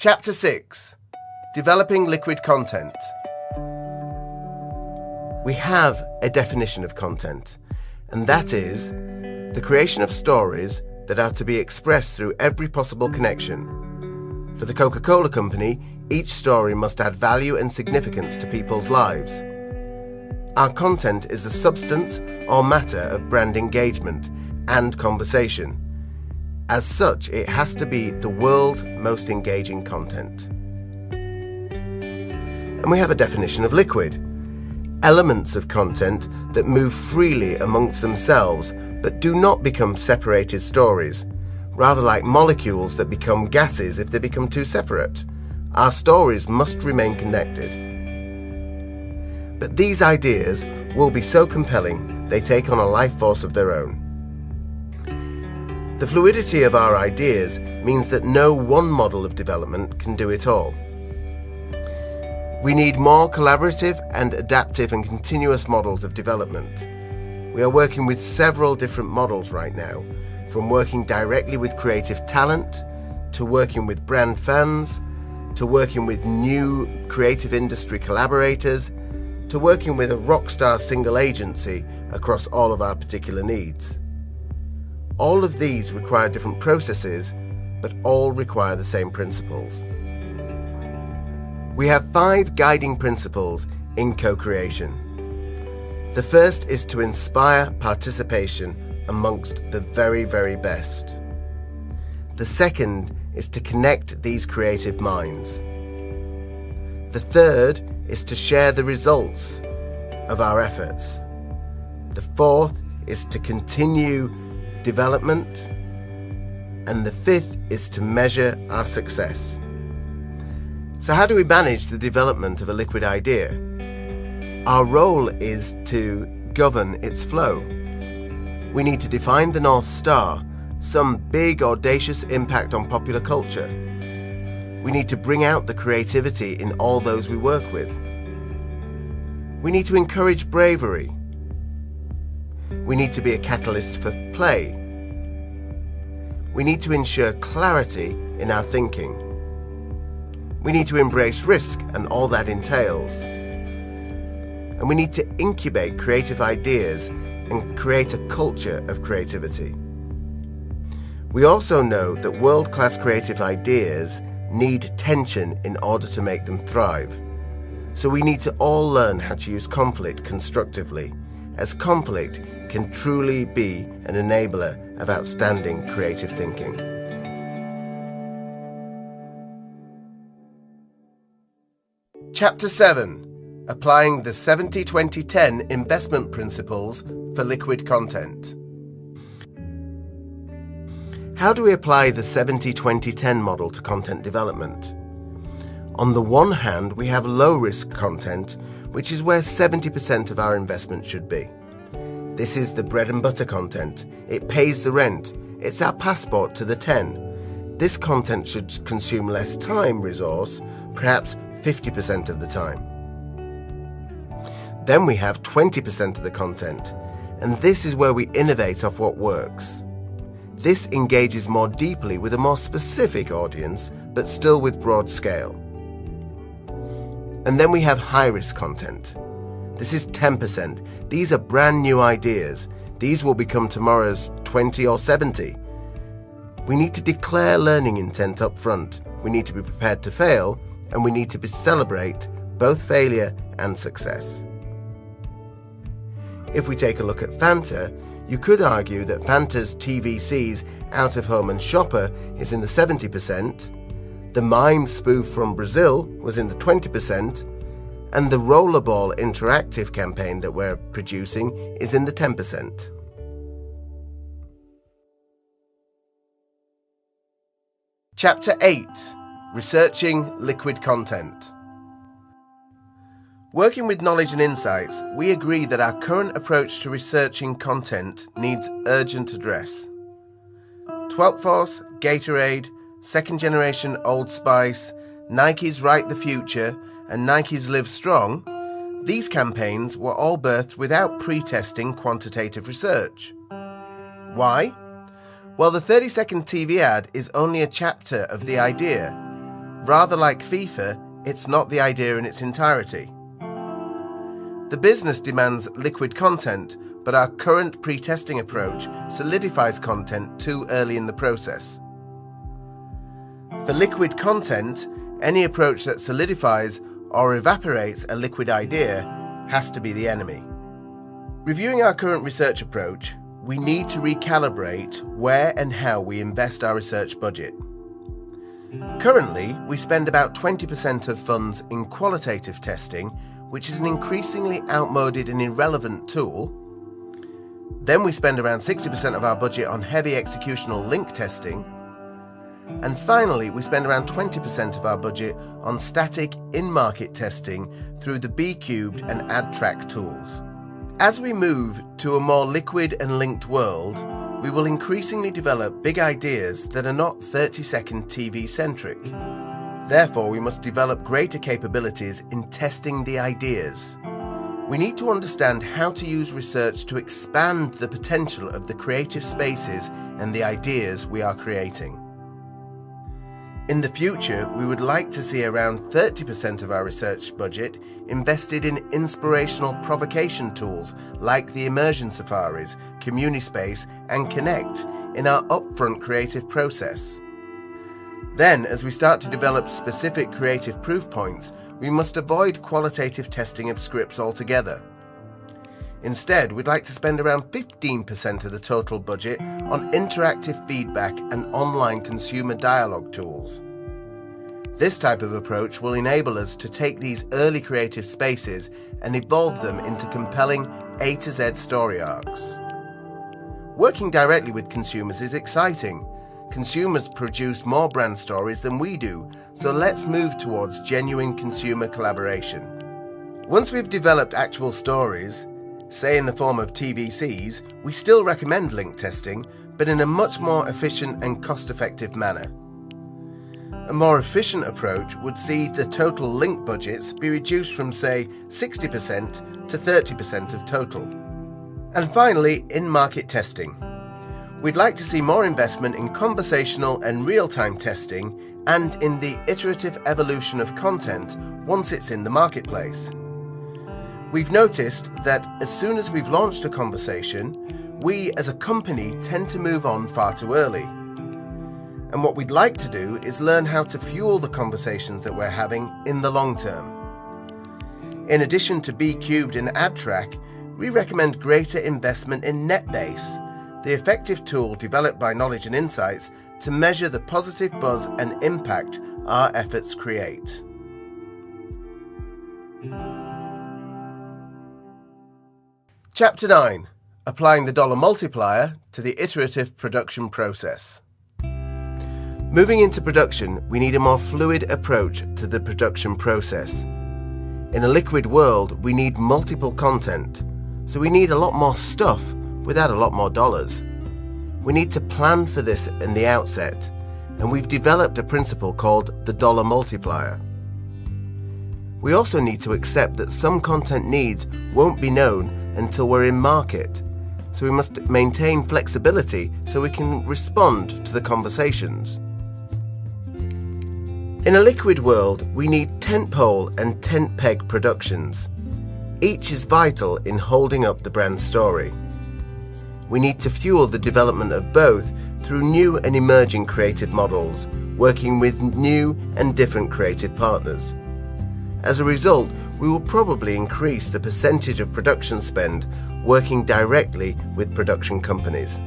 Chapter 6. Developing liquid content. We have a definition of content, and that is the creation of stories that are to be expressed through every possible connection. For the Coca Cola Company, each story must add value and significance to people's lives. Our content is the substance or matter of brand engagement and conversation. As such, it has to be the world's most engaging content. And we have a definition of liquid. Elements of content that move freely amongst themselves but do not become separated stories, rather like molecules that become gases if they become too separate. Our stories must remain connected. But these ideas will be so compelling they take on a life force of their own. The fluidity of our ideas means that no one model of development can do it all. We need more collaborative and adaptive and continuous models of development. We are working with several different models right now, from working directly with creative talent, to working with brand fans, to working with new creative industry collaborators, to working with a rockstar single agency across all of our particular needs. All of these require different processes, but all require the same principles. We have 5 guiding principles in co-creation. The first is to inspire participation amongst the very, very best. The second is to connect these creative minds. The third is to share the results of our efforts. The fourth is to continue development, and the fifth is to measure our success. So how do we manage the development of a liquid idea? Our role is to govern its flow. We need to define the North Star, some big audacious impact on popular culture. We need to bring out the creativity in all those we work with. We need to encourage bravery. We need to be a catalyst for play. We need to ensure clarity in our thinking. We need to embrace risk and all that entails. And we need to incubate creative ideas and create a culture of creativity. We also know that world-class creative ideas need tension in order to make them thrive. So we need to all learn how to use conflict constructively, as conflict can truly be an enabler of outstanding creative thinking. Chapter 7. Applying the 70-20-10 investment principles for liquid content. How do we apply the 70-20-10 model to content development? On the one hand, we have low-risk content, which is where 70% of our investment should be. This is the bread and butter content. It pays the rent. It's our passport to the 10. This content should consume less time resource, perhaps 50% of the time. Then we have 20% of the content, and this is where we innovate off what works. This engages more deeply with a more specific audience, but still with broad scale. And then we have high-risk content. This is 10%. These are brand new ideas. These will become tomorrow's 20 or 70. We need to declare learning intent up front. We need to be prepared to fail, and we need to celebrate both failure and success. If we take a look at Fanta, you could argue that Fanta's TVC's Out of Home and Shopper is in the 70%, the mime spoof from Brazil was in the 20%, and the Rollerball interactive campaign that we're producing is in the 10%. Chapter 8. Researching liquid content. Working with knowledge and insights, we agree that our current approach to researching content needs urgent address. 12th Force, Gatorade, second generation Old Spice, Nike's Write the Future, and Nike's Live Strong, these campaigns were all birthed without pre-testing quantitative research. Why? Well, the 30-second TV ad is only a chapter of the idea. Rather like FIFA, it's not the idea in its entirety. The business demands liquid content, but our current pre-testing approach solidifies content too early in the process. For liquid content, any approach that solidifies or evaporates a liquid idea has to be the enemy. Reviewing our current research approach, we need to recalibrate where and how we invest our research budget. Currently, we spend about 20% of funds in qualitative testing, which is an increasingly outmoded and irrelevant tool. Then we spend around 60% of our budget on heavy executional link testing. And finally, we spend around 20% of our budget on static in-market testing through the B-cubed and add-track tools. As we move to a more liquid and linked world, we will increasingly develop big ideas that are not 30-second TV-centric. Therefore, we must develop greater capabilities in testing the ideas. We need to understand how to use research to expand the potential of the creative spaces and the ideas we are creating. In the future, we would like to see around 30% of our research budget invested in inspirational provocation tools like the immersion safaris, Communispace and Connect in our upfront creative process. Then, as we start to develop specific creative proof points, we must avoid qualitative testing of scripts altogether. Instead, we'd like to spend around 15% of the total budget on interactive feedback and online consumer dialogue tools. This type of approach will enable us to take these early creative spaces and evolve them into compelling A to Z story arcs. Working directly with consumers is exciting. Consumers produce more brand stories than we do, so let's move towards genuine consumer collaboration. Once we've developed actual stories, say in the form of TVCs, we still recommend link testing, but in a much more efficient and cost-effective manner. A more efficient approach would see the total link budgets be reduced from, say, 60% to 30% of total. And finally, in-market testing. We'd like to see more investment in conversational and real-time testing and in the iterative evolution of content once it's in the marketplace. We've noticed that as soon as we've launched a conversation, we as a company tend to move on far too early. And what we'd like to do is learn how to fuel the conversations that we're having in the long term. In addition to B-cubed and AdTrack, we recommend greater investment in NetBase, the effective tool developed by Knowledge and Insights to measure the positive buzz and impact our efforts create. Chapter 9. Applying the dollar multiplier to the iterative production process. Moving into production, we need a more fluid approach to the production process. In a liquid world, we need multiple content, so we need a lot more stuff without a lot more dollars. We need to plan for this in the outset, and we've developed a principle called the dollar multiplier. We also need to accept that some content needs won't be known until we're in market, so we must maintain flexibility so we can respond to the conversations. In a liquid world, we need tentpole and tent peg productions. Each is vital in holding up the brand story. We need to fuel the development of both through new and emerging creative models, working with new and different creative partners. As a result, we will probably increase the percentage of production spend working directly with production companies.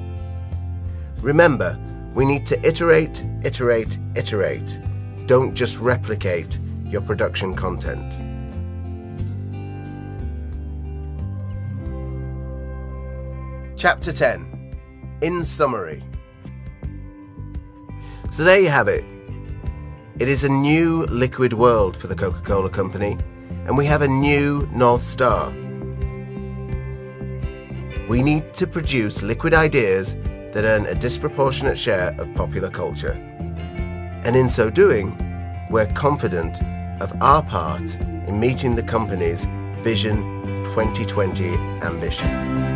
Remember, we need to iterate, iterate, iterate. Don't just replicate your production content. Chapter 10. In summary. So there you have it. It is a new liquid world for the Coca Cola Company, and we have a new North Star. We need to produce liquid ideas that earn a disproportionate share of popular culture. And in so doing, we're confident of our part in meeting the company's Vision 2020 ambition.